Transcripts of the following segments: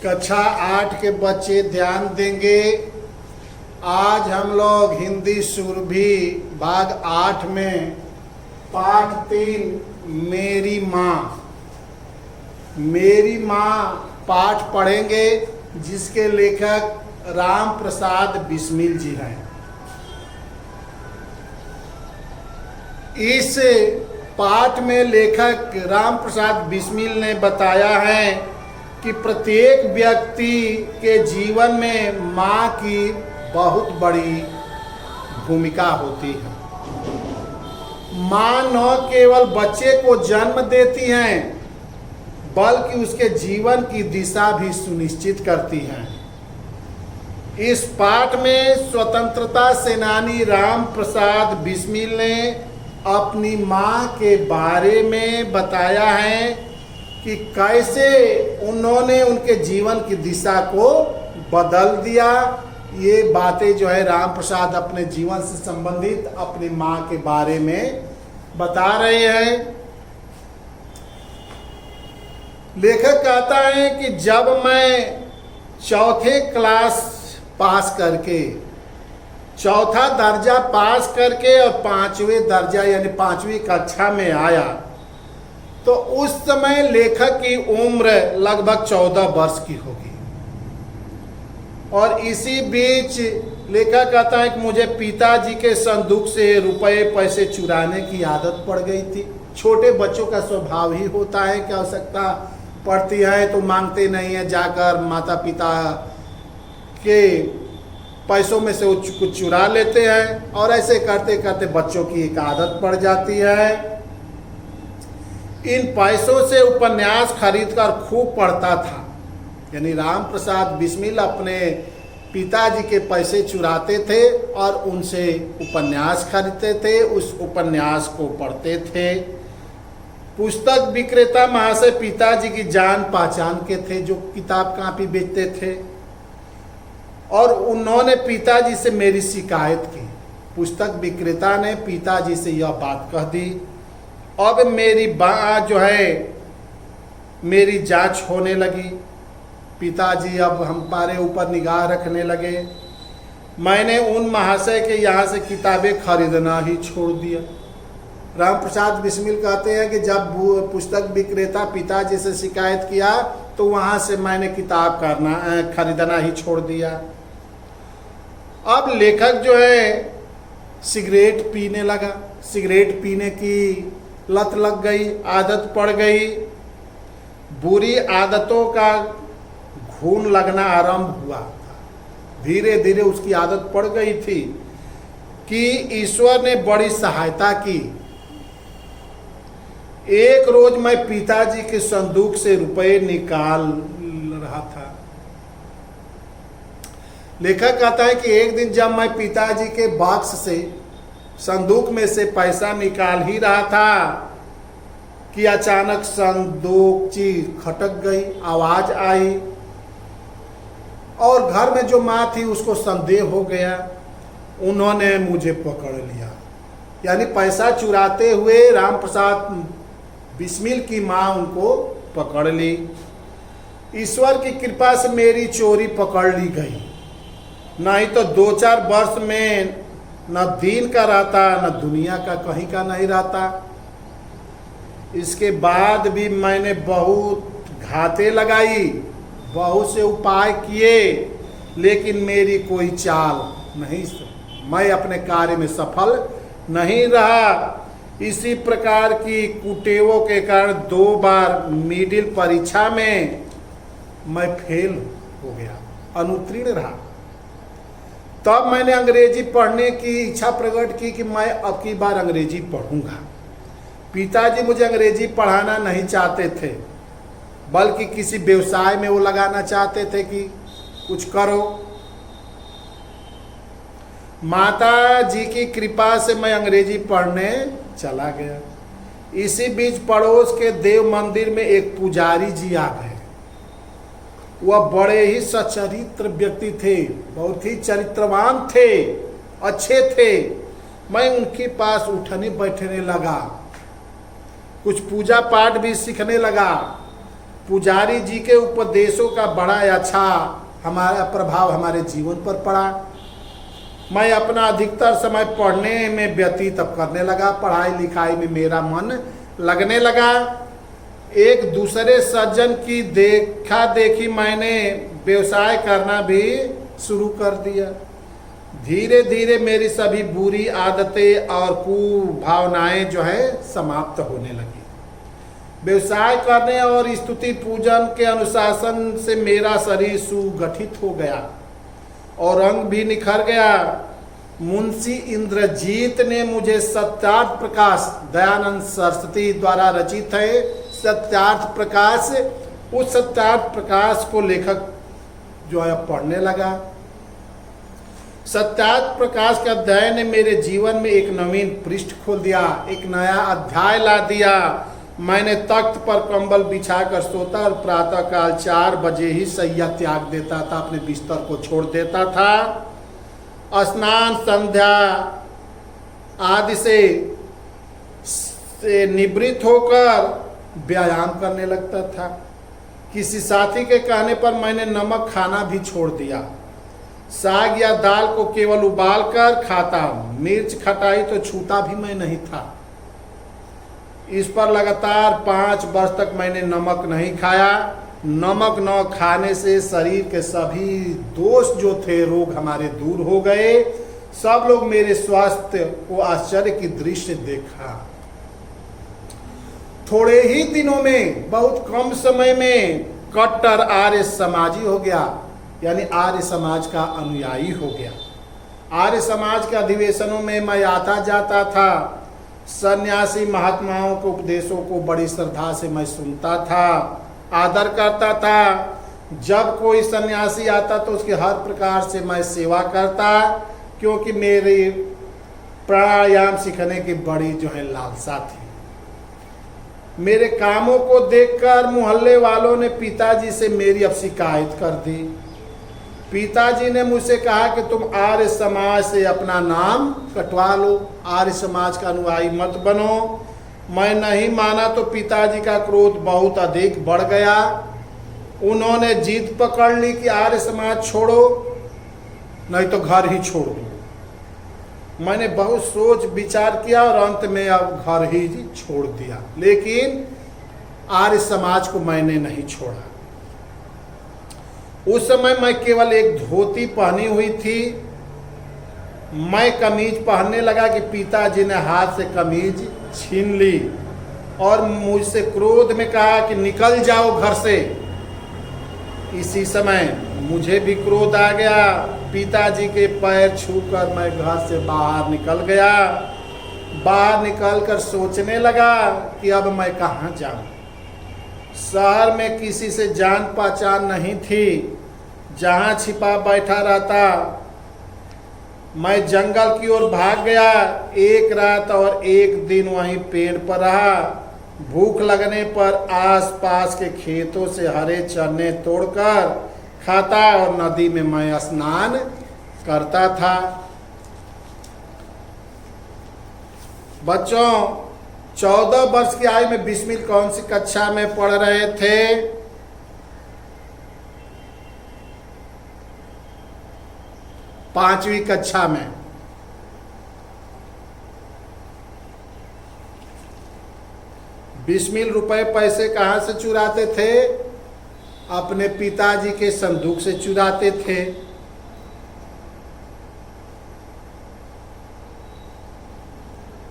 कक्षा 8 के बच्चे ध्यान देंगे। आज हम लोग हिंदी सुरभि भाग 8 में पाठ 3 मेरी माँ पाठ पढ़ेंगे, जिसके लेखक राम प्रसाद बिस्मिल जी हैं। इस पाठ में लेखक राम प्रसाद बिस्मिल ने बताया है कि प्रत्येक व्यक्ति के जीवन में माँ की बहुत बड़ी भूमिका होती है। माँ न केवल बच्चे को जन्म देती हैं, बल्कि उसके जीवन की दिशा भी सुनिश्चित करती हैं। इस पाठ में स्वतंत्रता सेनानी राम प्रसाद बिस्मिल ने अपनी माँ के बारे में बताया है कि कैसे उन्होंने उनके जीवन की दिशा को बदल दिया। ये बातें जो है राम प्रसाद अपने जीवन से संबंधित अपनी माँ के बारे में बता रहे हैं। लेखक कहता है कि जब मैं चौथे क्लास पास करके, चौथा दर्जा पास करके और 5वें दर्जा यानी 5वीं कक्षा में आया, तो उस समय लेखक की उम्र लगभग 14 वर्ष की होगी। और इसी बीच लेखक कहता है कि मुझे पिताजी के संदूक से रुपए पैसे चुराने की आदत पड़ गई थी। छोटे बच्चों का स्वभाव ही होता है कि आवश्यकता पड़ती है तो मांगते नहीं है, जाकर माता पिता के पैसों में से वो कुछ चुरा लेते हैं, और ऐसे करते करते बच्चों की एक आदत पड़ जाती है। इन पैसों से उपन्यास खरीदकर खूब पढ़ता था। यानी राम प्रसाद बिस्मिल अपने पिताजी के पैसे चुराते थे और उनसे उपन्यास खरीदते थे, उस उपन्यास को पढ़ते थे। पुस्तक विक्रेता महाशय पिताजी की जान पहचान के थे, जो किताब कापी बेचते थे, और उन्होंने पिताजी से मेरी शिकायत की। पुस्तक विक्रेता ने पिताजी से यह बात कह दी। अब मेरी जो है मेरी जांच होने लगी। पिताजी अब हमारे ऊपर निगाह रखने लगे। मैंने उन महाशय के यहाँ से किताबें खरीदना ही छोड़ दिया। राम प्रसाद बिस्मिल कहते हैं कि जब पुस्तक विक्रेता पिताजी से शिकायत किया तो वहाँ से मैंने किताब खरीदना ही छोड़ दिया। अब लेखक जो है सिगरेट पीने लगा। सिगरेट पीने की लत लग गई, आदत पड़ गई। बुरी आदतों का घून लगना आरंभ हुआ। धीरे धीरे उसकी आदत पड़ गई थी कि ईश्वर ने बड़ी सहायता की। एक रोज मैं पिताजी के संदूक से रुपए निकाल रहा था। लेखक कहता है कि एक दिन जब मैं पिताजी के बॉक्स से, संदूक में से पैसा निकाल ही रहा था कि अचानक संदूकची खटक गई, आवाज आई, और घर में जो माँ थी उसको संदेह हो गया। उन्होंने मुझे पकड़ लिया। यानी पैसा चुराते हुए राम प्रसाद बिस्मिल की माँ उनको पकड़ ली। ईश्वर की कृपा से मेरी चोरी पकड़ ली गई, नहीं तो 2-4 वर्ष में न दिन का रहता न दुनिया का कहीं का नहीं रहता। इसके बाद भी मैंने बहुत घाते लगाई, बहुत से उपाय किए, लेकिन मेरी कोई चाल नहीं, मैं अपने कार्य में सफल नहीं रहा। इसी प्रकार की कुटेवों के कारण 2 बार मिडिल परीक्षा में मैं फेल हो गया, अनुत्तीर्ण रहा। तब मैंने अंग्रेजी पढ़ने की इच्छा प्रकट की कि मैं अब की बार अंग्रेजी पढ़ूंगा। पिताजी मुझे अंग्रेजी पढ़ाना नहीं चाहते थे, बल्कि किसी व्यवसाय में वो लगाना चाहते थे कि कुछ करो। माता जी की कृपा से मैं अंग्रेजी पढ़ने चला गया। इसी बीच पड़ोस के देव मंदिर में एक पुजारी जी आ गए। वह बड़े ही सच्चरित्र व्यक्ति थे, बहुत ही चरित्रवान थे, अच्छे थे। मैं उनके पास उठने बैठने लगा, कुछ पूजा पाठ भी सीखने लगा। पुजारी जी के उपदेशों का बड़ा अच्छा हमारा प्रभाव हमारे जीवन पर पड़ा। मैं अपना अधिकतर समय पढ़ने में व्यतीत अब करने लगा, पढ़ाई लिखाई में मेरा मन लगने लगा। एक दूसरे सज्जन की देखा देखी मैंने व्यवसाय करना भी शुरू कर दिया। धीरे धीरे मेरी सभी बुरी आदतें और कुभावनाएं जो है समाप्त होने लगी। व्यवसाय करने और स्तुति पूजन के अनुशासन से मेरा शरीर सुगठित हो गया और रंग भी निखर गया। मुंशी इंद्रजीत ने मुझे सत्यार्थ प्रकाश, दयानंद सरस्वती द्वारा रचित है सत्यार्थ प्रकाश, उस सत्यार्थ प्रकाश को लेखक जो है पढ़ने लगा। सत्यार्थ प्रकाश का अध्याय ने मेरे जीवन में एक नवीन पृष्ठ खोल दिया, एक नया अध्याय ला दिया। मैंने तख्त पर कंबल बिछाकर सोता और प्रातः काल 4 बजे ही सैया त्याग देता था, अपने बिस्तर को छोड़ देता था। स्नान संध्या आदि से निवृत्त होकर व्यायाम करने लगता था। किसी साथी के कहने पर मैंने नमक खाना भी छोड़ दिया। साग या दाल को केवल उबाल कर खाता, मिर्च खटाई तो छूता भी मैं नहीं था। इस पर लगातार 5 वर्ष तक मैंने नमक नहीं खाया। नमक न खाने से शरीर के सभी दोष जो थे, रोग हमारे दूर हो गए। सब लोग मेरे स्वास्थ्य को आश्चर्य की दृश्य देखा। थोड़े ही दिनों में, बहुत कम समय में कट्टर आर्य समाजी हो गया, यानी आर्य समाज का अनुयायी हो गया। आर्य समाज के अधिवेशनों में मैं आता जाता था। सन्यासी महात्माओं के उपदेशों को बड़ी श्रद्धा से मैं सुनता था, आदर करता था। जब कोई सन्यासी आता तो उसके हर प्रकार से मैं सेवा करता, क्योंकि मेरे प्राणायाम सीखने की बड़ी जो है लालसा थी। मेरे कामों को देखकर मोहल्ले वालों ने पिताजी से मेरी अब शिकायत कर दी। पिताजी ने मुझसे कहा कि तुम आर्य समाज से अपना नाम कटवा लो, आर्य समाज का अनुयायी मत बनो। मैं नहीं माना तो पिताजी का क्रोध बहुत अधिक बढ़ गया। उन्होंने जिद पकड़ ली कि आर्य समाज छोड़ो, नहीं तो घर ही छोड़ दो। मैंने बहुत सोच विचार किया और अंत में अब घर ही छोड़ दिया, लेकिन आर्य समाज को मैंने नहीं छोड़ा। उस समय मैं केवल एक धोती पहनी हुई थी। मैं कमीज पहनने लगा कि पिताजी ने हाथ से कमीज छीन ली और मुझसे क्रोध में कहा कि निकल जाओ घर से। इसी समय मुझे भी क्रोध आ गया। पिताजी के पैर छूकर मैं घर से बाहर निकल गया। बाहर निकलकर सोचने लगा कि अब मैं कहाँ जाऊँ। शहर में किसी से जान पहचान नहीं थी, जहाँ छिपा बैठा रहता। मैं जंगल की ओर भाग गया। एक रात और एक दिन वहीं पेड़ पर रहा। भूख लगने पर आसपास के खेतों से हरे चने तोड़कर खाता और नदी में मैं स्नान करता था। बच्चों, 14 वर्ष की आयु में बिस्मिल कौन सी कक्षा में पढ़ रहे थे? पांचवी कक्षा में। बिस्मिल रुपए पैसे कहाँ से चुराते थे? अपने पिताजी के संदूक से चुराते थे।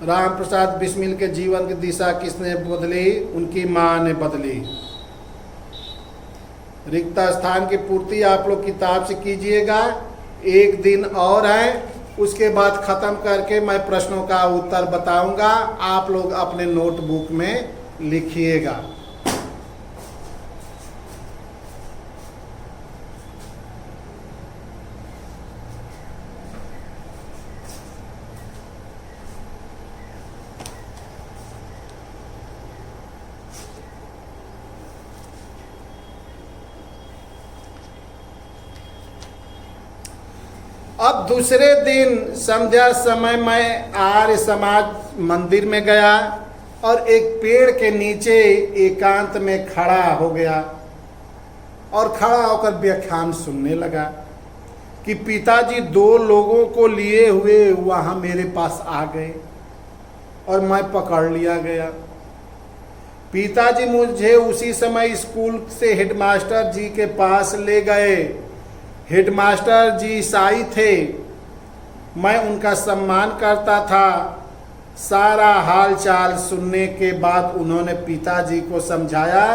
राम प्रसाद बिस्मिल के जीवन की दिशा किसने बदली? उनकी मां ने बदली। रिक्त स्थान की पूर्ति आप लोग किताब से कीजिएगा। एक दिन और है, उसके बाद खत्म करके मैं प्रश्नों का उत्तर बताऊंगा। आप लोग अपने नोटबुक में लिखिएगा। अब दूसरे दिन संध्या समय मैं आर्य समाज मंदिर में गया। और एक पेड़ के नीचे एकांत में खड़ा हो गया और खड़ा होकर व्याख्यान सुनने लगा कि पिताजी 2 लोगों को लिए हुए वहां मेरे पास आ गए और मैं पकड़ लिया गया। पिताजी मुझे उसी समय स्कूल से हेडमास्टर जी के पास ले गए। हेडमास्टर जी ईसाई थे, मैं उनका सम्मान करता था। सारा हाल चाल सुनने के बाद उन्होंने पिताजी को समझाया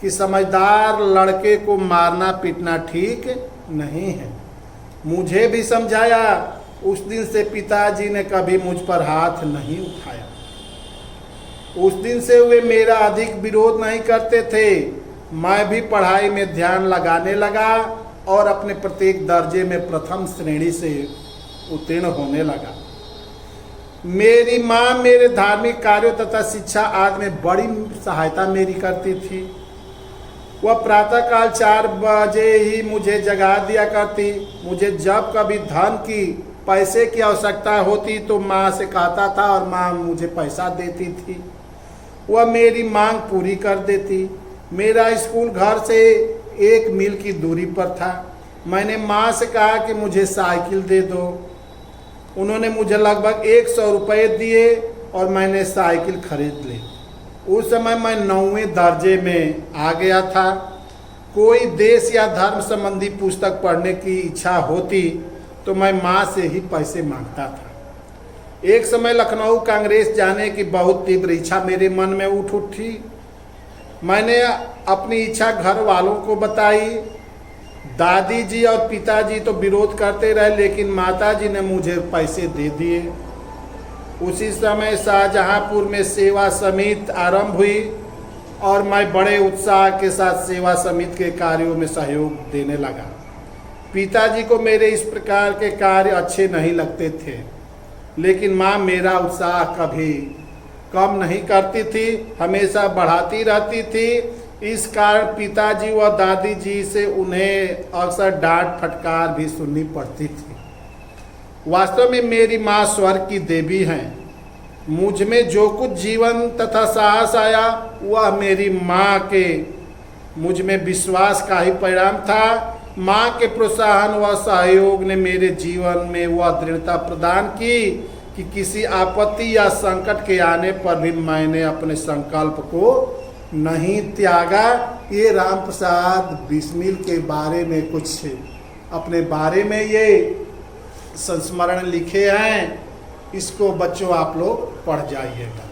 कि समझदार लड़के को मारना पीटना ठीक नहीं है। मुझे भी समझाया। उस दिन से पिताजी ने कभी मुझ पर हाथ नहीं उठाया। उस दिन से वे मेरा अधिक विरोध नहीं करते थे। मैं भी पढ़ाई में ध्यान लगाने लगा और अपने प्रत्येक दर्जे में प्रथम श्रेणी से उत्तीर्ण होने लगा। मेरी माँ मेरे धार्मिक कार्यों तथा शिक्षा आदि में बड़ी सहायता मेरी करती थी। वह प्रातःकाल 4 बजे ही मुझे जगा दिया करती। मुझे जब कभी धन की पैसे की आवश्यकता होती तो माँ से कहता था और माँ मुझे पैसा देती थी। वह मेरी मांग पूरी कर देती। मेरा स्कूल घर से 1 मील की दूरी पर था। मैंने माँ से कहा कि मुझे साइकिल दे दो। उन्होंने मुझे लगभग 100 रुपये दिए और मैंने साइकिल खरीद ली। उस समय मैं 9वें दर्जे में आ गया था। कोई देश या धर्म संबंधी पुस्तक पढ़ने की इच्छा होती तो मैं माँ से ही पैसे मांगता था। एक समय लखनऊ कांग्रेस जाने की बहुत तीव्र इच्छा मेरे मन में उठी। मैंने अपनी इच्छा घर वालों को बताई। दादी जी और पिताजी तो विरोध करते रहे, लेकिन माताजी ने मुझे पैसे दे दिए। उसी समय शाहजहांपुर में सेवा समिति आरंभ हुई और मैं बड़े उत्साह के साथ सेवा समिति के कार्यों में सहयोग देने लगा। पिताजी को मेरे इस प्रकार के कार्य अच्छे नहीं लगते थे, लेकिन माँ मेरा उत्साह कभी कम नहीं करती थी, हमेशा बढ़ाती रहती थी। इस कारण पिताजी व दादी जी से उन्हें अक्सर डांट फटकार भी सुननी पड़ती थी। वास्तव में मेरी माँ स्वर्ग की देवी हैं। मुझ में जो कुछ जीवन तथा साहस आया वह मेरी माँ के मुझ में विश्वास का ही परिणाम था। माँ के प्रोत्साहन व सहयोग ने मेरे जीवन में वह दृढ़ता प्रदान की कि किसी आपत्ति या संकट के आने पर भी मैंने अपने संकल्प को नहीं त्यागा। ये राम प्रसाद बिस्मिल के बारे में कुछ अपने बारे में ये संस्मरण लिखे हैं। इसको बच्चों आप लोग पढ़ जाइएगा।